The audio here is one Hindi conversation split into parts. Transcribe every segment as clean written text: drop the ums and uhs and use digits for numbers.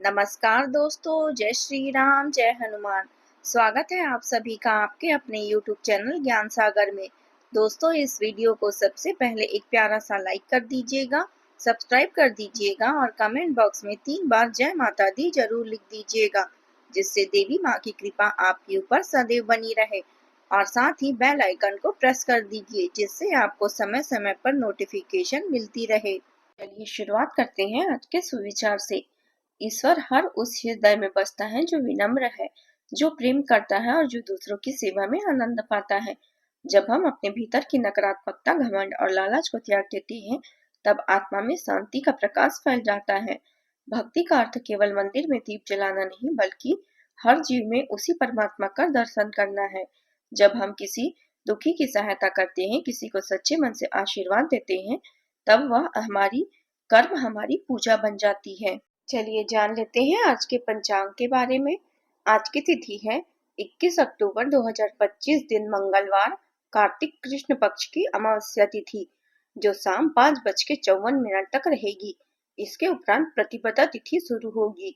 नमस्कार दोस्तों, जय श्री राम, जय हनुमान। स्वागत है आप सभी का आपके अपने YouTube चैनल ज्ञान सागर में। दोस्तों, इस वीडियो को सबसे पहले एक प्यारा सा लाइक कर दीजिएगा, सब्सक्राइब कर दीजिएगा और कमेंट बॉक्स में 3 बार जय माता दी जरूर लिख दीजिएगा, जिससे देवी माँ की कृपा आपके ऊपर सदैव बनी रहे। और साथ ही बेल आइकन को प्रेस कर दीजिए, जिससे आपको समय समय पर नोटिफिकेशन मिलती रहे। चलिए शुरुआत करते हैं आज के सुविचार से। ईश्वर हर उस हृदय में बसता है जो विनम्र है, जो प्रेम करता है और जो दूसरों की सेवा में आनंद पाता है। जब हम अपने भीतर की नकारात्मकता, घमंड और लालच को त्याग देते हैं, तब आत्मा में शांति का प्रकाश फैल जाता है। भक्ति का अर्थ केवल मंदिर में दीप जलाना नहीं, बल्कि हर जीव में उसी परमात्मा का दर्शन करना है। जब हम किसी दुखी की सहायता करते हैं, किसी को सच्चे मन से आशीर्वाद देते हैं, तब वह हमारी कर्म, हमारी पूजा बन जाती है। चलिए जान लेते हैं आज के पंचांग के बारे में। आज की तिथि है 21 अक्टूबर 2025, दिन मंगलवार, कार्तिक कृष्ण पक्ष की अमावस्या तिथि, जो शाम 5:54 तक रहेगी। इसके उपरांत प्रतिपदा तिथि शुरू होगी।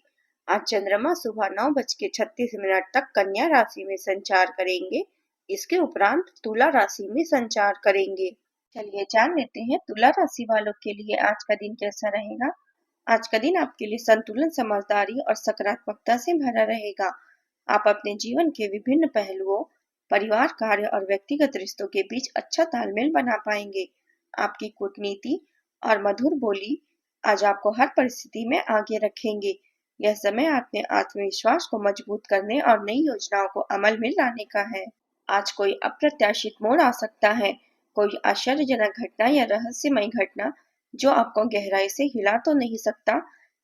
आज चंद्रमा सुबह 9:36 तक कन्या राशि में संचार करेंगे। इसके उपरांत तुला राशि में संचार करेंगे। चलिए जान लेते हैं तुला राशि वालों के लिए आज का दिन कैसा रहेगा। आज का दिन आपके लिए संतुलन, समझदारी और सकारात्मकता से भरा रहेगा। आप अपने जीवन के विभिन्न पहलुओं, परिवार, कार्य और व्यक्तिगत रिश्तों के बीच अच्छा तालमेल बना पाएंगे। आपकी कूटनीति और मधुर बोली आज आपको हर परिस्थिति में आगे रखेंगे। यह समय अपने आत्मविश्वास को मजबूत करने और नई योजनाओं को अमल में लाने का है। आज कोई अप्रत्याशित मोड़ आ सकता है, कोई आश्चर्यजनक घटना या रहस्यमय घटना जो आपको गहराई से हिला तो नहीं सकता,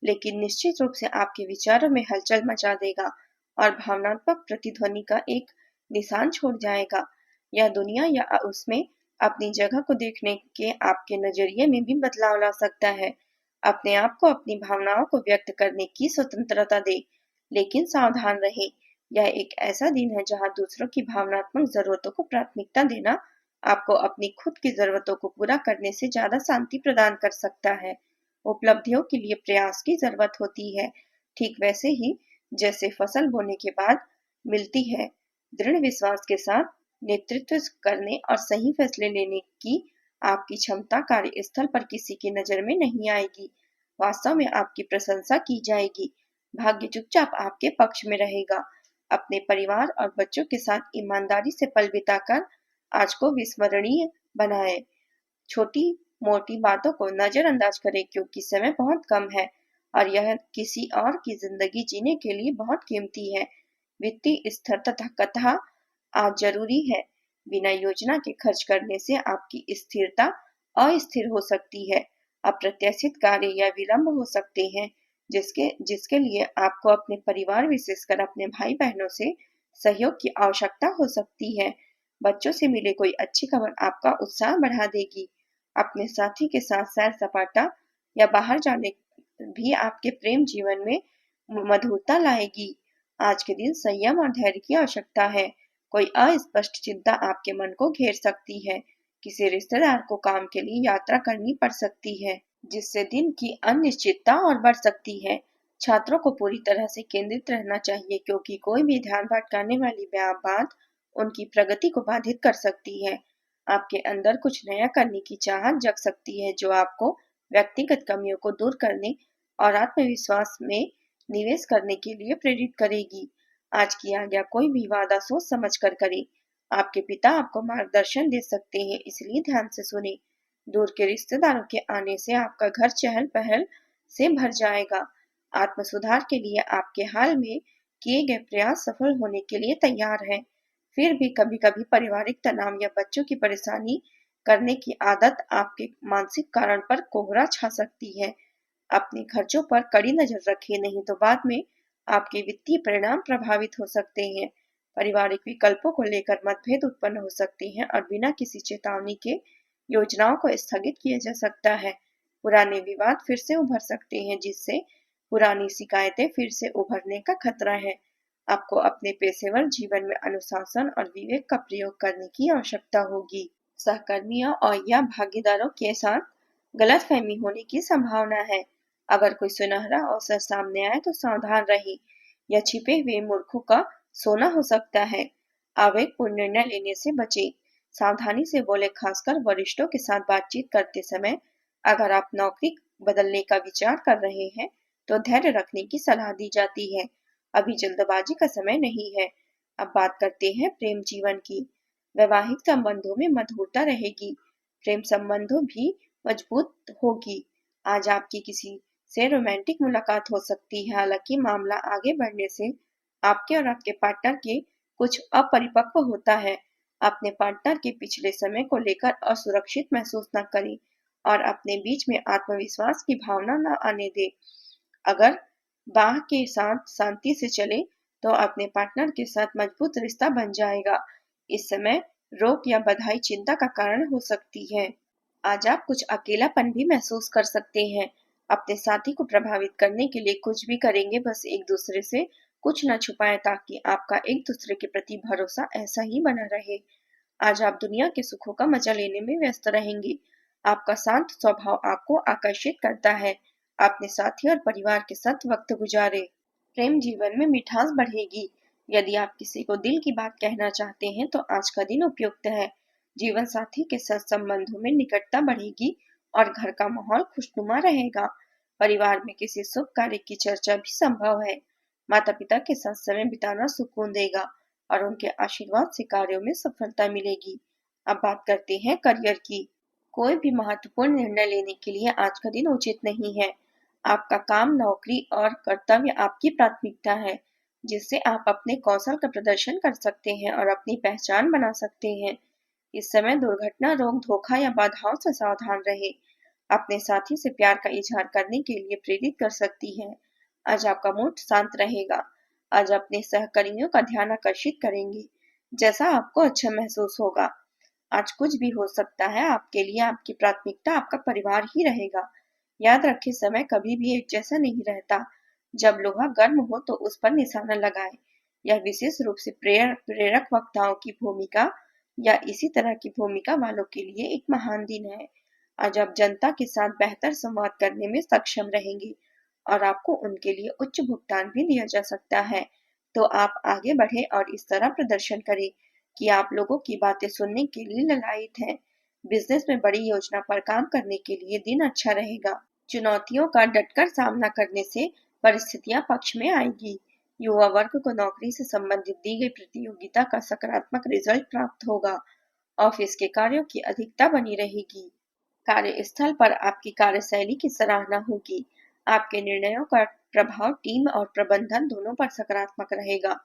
लेकिन निश्चित रूप से आपके विचारों में हलचल मचा देगा और भावनात्मक प्रतिध्वनि का एक निशान छोड़ जाएगा। यह दुनिया या उसमें अपनी जगह को देखने के आपके नजरिए में भी बदलाव ला सकता है। अपने आप को अपनी भावनाओं को व्यक्त करने की स्वतंत्रता दे, लेकिन सावधान रहे। यह एक ऐसा दिन है जहां दूसरों की भावनात्मक जरूरतों को प्राथमिकता देना आपको अपनी खुद की जरूरतों को पूरा करने से ज्यादा शांति प्रदान कर सकता है। उपलब्धियों के लिए प्रयास की जरूरत होती है, ठीक वैसे ही जैसे फसल बोने के बाद मिलती है। दृढ़ विश्वास के साथ नेतृत्व करने और सही फैसले लेने की आपकी क्षमता कार्यस्थल पर किसी की नजर में नहीं आएगी। वास्तव में आपकी प्रशंसा की जाएगी। भाग्य चुपचाप आपके पक्ष में रहेगा। अपने परिवार और बच्चों के साथ ईमानदारी से पल बिताकर आज को विस्मरणीय बनाए। छोटी मोटी बातों को नजरअंदाज करें, क्योंकि समय बहुत कम है और यह किसी और की जिंदगी जीने के लिए बहुत कीमती है। वित्तीय स्थिरता कथा आज जरूरी है। बिना योजना के खर्च करने से आपकी स्थिरता अस्थिर हो सकती है। अप्रत्याशित कार्य या विलंब हो सकते हैं, जिसके जिसके लिए आपको अपने परिवार, विशेषकर अपने भाई बहनों से सहयोग की आवश्यकता हो सकती है। बच्चों से मिले कोई अच्छी खबर आपका उत्साह बढ़ा देगी। अपने साथी के साथ सैर सपाटा या बाहर जाने भी आपके प्रेम जीवन में मधुरता लाएगी। आज के दिन संयम और धैर्य की आवश्यकता है। कोई अस्पष्ट चिंता आपके मन को घेर सकती है। किसी रिश्तेदार को काम के लिए यात्रा करनी पड़ सकती है, जिससे दिन की अनिश्चितता और बढ़ सकती है। छात्रों को पूरी तरह से केंद्रित रहना चाहिए, क्योंकि कोई भी ध्यान भटकाने वाली बात उनकी प्रगति को बाधित कर सकती है। आपके अंदर कुछ नया करने की चाहत जग सकती है, जो आपको व्यक्तिगत कमियों को दूर करने और आत्मविश्वास में निवेश करने के लिए प्रेरित करेगी। आज की आज्ञा कोई भी वादा सोच समझ कर करे। आपके पिता आपको मार्गदर्शन दे सकते हैं, इसलिए ध्यान से सुने। दूर के रिश्तेदारों के आने से आपका घर चहल पहल से भर जाएगा। आत्म सुधार के लिए आपके हाल में किए गए प्रयास सफल होने के लिए तैयार है। फिर भी कभी कभी पारिवारिक तनाव या बच्चों की परेशानी करने की आदत आपके मानसिक कारण पर कोहरा छा सकती है। अपने खर्चों पर कड़ी नजर रखें, नहीं तो बाद में आपके वित्तीय परिणाम प्रभावित हो सकते हैं। पारिवारिक विकल्पों को लेकर मतभेद उत्पन्न हो सकते हैं और बिना किसी चेतावनी के योजनाओं को स्थगित किया जा सकता है। पुराने विवाद फिर से उभर सकते हैं, जिससे पुरानी शिकायतें फिर से उभरने का खतरा है। आपको अपने पेशेवर जीवन में अनुशासन और विवेक का प्रयोग करने की आवश्यकता होगी। सहकर्मियों और या भागीदारों के साथ गलतफहमी होने की संभावना है। अगर कोई सुनहरा अवसर सामने आए तो सावधान रहें। यह छिपे हुए मूर्खों का सोना हो सकता है। आवेगपूर्ण निर्णय लेने से बचें। सावधानी से बोले, खासकर वरिष्ठों के साथ बातचीत करते समय। अगर आप नौकरी बदलने का विचार कर रहे हैं, तो धैर्य रखने की सलाह दी जाती है। अभी जल्दबाजी का समय नहीं है। अब बात करते हैं प्रेम जीवन की। वैवाहिक संबंधों में मधुरता रहेगी। प्रेम संबंधों भी मजबूत होगी। आज आपकी किसी से रोमांटिक मुलाकात हो सकती है। हालांकि मामला आगे बढ़ने से आपके और आपके पार्टनर के कुछ अपरिपक्व होता है। अपने पार्टनर के पिछले समय को लेकर असुरक्षित महसूस न करें और अपने बीच में आत्मविश्वास की भावना न आने दें। अगर बाह के साथ शांति से चले तो अपने पार्टनर के साथ मजबूत रिश्ता बन जाएगा। इस समय रोक या बधाई चिंता का कारण हो सकती है। आज आप कुछ अकेलापन भी महसूस कर सकते हैं। अपने साथी को प्रभावित करने के लिए कुछ भी करेंगे, बस एक दूसरे से कुछ न छुपाएं ताकि आपका एक दूसरे के प्रति भरोसा ऐसा ही बना रहे। आज आप दुनिया के सुखों का मजा लेने में व्यस्त रहेंगे। आपका शांत स्वभाव आपको आकर्षित करता है। अपने साथी और परिवार के साथ वक्त गुजारे। प्रेम जीवन में मिठास बढ़ेगी। यदि आप किसी को दिल की बात कहना चाहते हैं तो आज का दिन उपयुक्त है। जीवन साथी के साथ संबंधों में निकटता बढ़ेगी और घर का माहौल खुशनुमा रहेगा। परिवार में किसी शुभ कार्य की चर्चा भी संभव है। माता पिता के साथ समय बिताना सुकून देगा और उनके आशीर्वाद से कार्यों में सफलता मिलेगी। अब बात करते हैं करियर की। कोई भी महत्वपूर्ण निर्णय लेने के लिए आज का दिन उचित नहीं है। आपका काम, नौकरी और कर्तव्य आपकी प्राथमिकता है, जिससे आप अपने कौशल का प्रदर्शन कर सकते हैं और अपनी पहचान बना सकते हैं। इस समय दुर्घटना, रोग, धोखा या बाधाओं से सावधान रहें। अपने साथी से प्यार का इजहार करने के लिए प्रेरित कर सकती है। आज आपका मूड शांत रहेगा। आज अपने सहकर्मियों का ध्यान आकर्षित करेंगे, जैसा आपको अच्छा महसूस होगा। आज कुछ भी हो सकता है, आपके लिए आपकी प्राथमिकता आपका परिवार ही रहेगा। याद रखें, समय कभी भी एक जैसा नहीं रहता। जब लोहा गर्म हो तो उस पर निशाना लगाएं। यह विशेष रूप से प्रेरक वक्ताओं की भूमिका या इसी तरह की भूमिका वालों के लिए एक महान दिन है। आज आप जनता के साथ बेहतर संवाद करने में सक्षम रहेंगे और आपको उनके लिए उच्च भुगतान भी दिया जा सकता है। तो आप आगे बढ़ें और इस तरह प्रदर्शन करें कि आप लोगों की बातें सुनने के लिए ललायित हैं। बिजनेस में बड़ी योजना पर काम करने के लिए दिन अच्छा रहेगा। चुनौतियों का डटकर सामना करने से परिस्थितियां पक्ष में आएगी। युवा वर्ग को नौकरी से संबंधित दी गई प्रतियोगिता का सकारात्मक रिजल्ट प्राप्त होगा। ऑफिस के कार्यों की अधिकता बनी रहेगी। कार्यस्थल पर आपकी कार्यशैली की सराहना होगी। आपके निर्णयों का प्रभाव टीम और प्रबंधन दोनों पर सकारात्मक रहेगा।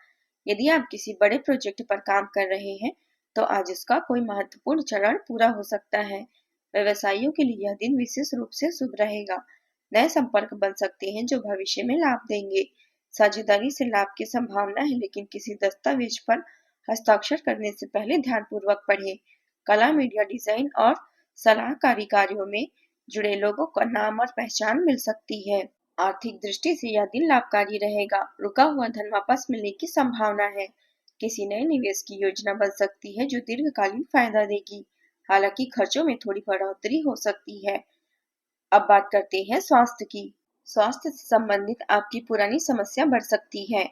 यदि आप किसी बड़े प्रोजेक्ट पर काम कर रहे हैं, तो आज इसका कोई महत्वपूर्ण चरण पूरा हो सकता है। व्यवसायियों के लिए यह दिन विशेष रूप से शुभ रहेगा। नए संपर्क बन सकते हैं जो भविष्य में लाभ देंगे। साझेदारी से लाभ की संभावना है, लेकिन किसी दस्तावेज पर हस्ताक्षर करने से पहले ध्यानपूर्वक पढ़ें। कला, मीडिया, डिजाइन और सलाहकारी कार्यों में जुड़े लोगों का नाम और पहचान मिल सकती है। आर्थिक दृष्टि से यह दिन लाभकारी रहेगा। रुका हुआ धन वापस मिलने की संभावना है। किसी नए निवेश की योजना बन सकती है जो दीर्घकालीन फायदा देगी। हालांकि खर्चों में थोड़ी बढ़ोतरी हो सकती है। अब बात करते हैं स्वास्थ्य की। स्वास्थ्य से संबंधित आपकी पुरानी समस्या बढ़ सकती है।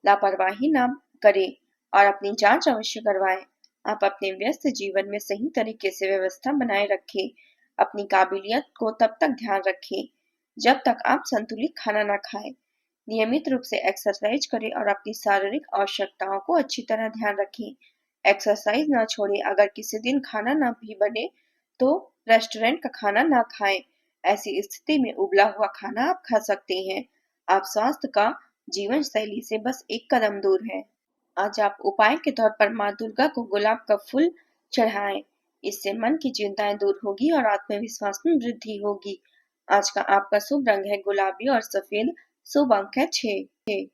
लापरवाही ना करें और अपनी जांच अवश्य करवाएं। आप अपने व्यस्त जीवन में सही तरीके से व्यवस्था बनाए रखें। अपनी काबिलियत को तब तक ध्यान रखें जब तक आप संतुलित खाना ना खाएं। नियमित रूप से एक्सरसाइज करें और अपनी शारीरिक आवश्यकताओं को अच्छी तरह ध्यान रखें। एक्सरसाइज ना छोड़ें। अगर किसी दिन खाना ना भी बने तो रेस्टोरेंट का खाना ना खाएं। ऐसी स्थिति में उबला हुआ खाना आप खा सकते हैं। आप स्वास्थ्य का जीवन शैली से बस एक कदम दूर है। आज आप उपाय के तौर पर माँ दुर्गा को गुलाब का फूल चढ़ाएं। इससे मन की चिंताएं दूर होगी और आत्मविश्वास में वृद्धि होगी। आज का आपका शुभ रंग है गुलाबी और सफेद। शुभ अंक है 6।